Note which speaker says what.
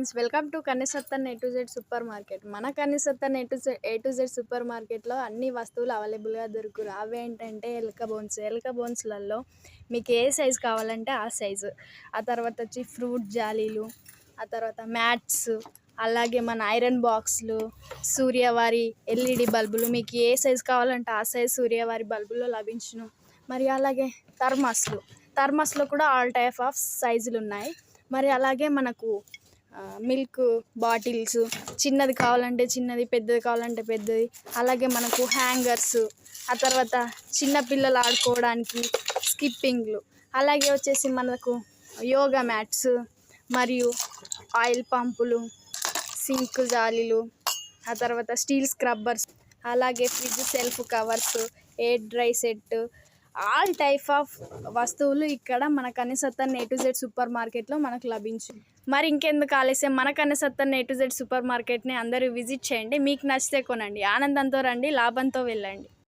Speaker 1: Friends, welcome to Kannisattan A to Z super market. మన Kannisattan A to Z super మార్కెట్లో అన్ని వస్తువులు అవైలబుల్గా దొరుకును. అవేంటంటే ఎలక బోన్స్లలో మీకు ఏ సైజు కావాలంటే ఆ సైజు, ఆ తర్వాత వచ్చి ఫ్రూట్ జాలీలు, ఆ తర్వాత మ్యాట్స్, అలాగే మన ఐరన్ బాక్స్లు, సూర్యవారి LED బల్బులు, మీకు ఏ సైజు కావాలంటే ఆ సైజు సూర్యవారి బల్బులో లభించును. మరి అలాగే థర్మాస్లో కూడా ఆల్ టైప్ ఆఫ్ సైజులు ఉన్నాయి. మరి అలాగే మనకు మిల్క్ బాటిల్స్, చిన్నది కావాలంటే చిన్నది, పెద్దది కావాలంటే పెద్దది, అలాగే మనకు హ్యాంగర్స్, ఆ తర్వాత చిన్నపిల్లలు ఆడుకోవడానికి స్కిప్పింగ్లు, అలాగే వచ్చేసి మనకు యోగా మ్యాట్స్, మరియు ఆయిల్ పంపులు, సింక్ జాలీలు, ఆ తర్వాత స్టీల్ స్క్రబ్బర్స్, అలాగే fridge self covers, air dry set, all type of వస్తువులు ఇక్కడ మన Kannisattan A to Z super మార్కెట్లో మనకు లభించు. మరి ఇంకెందుకు ఆలస్యం, మన Kannisattan A to Z super మార్కెట్ని అందరూ విజిట్ చేయండి. మీకు నచ్చితే కొనండి, ఆనందంతో రండి, లాభంతో వెళ్ళండి.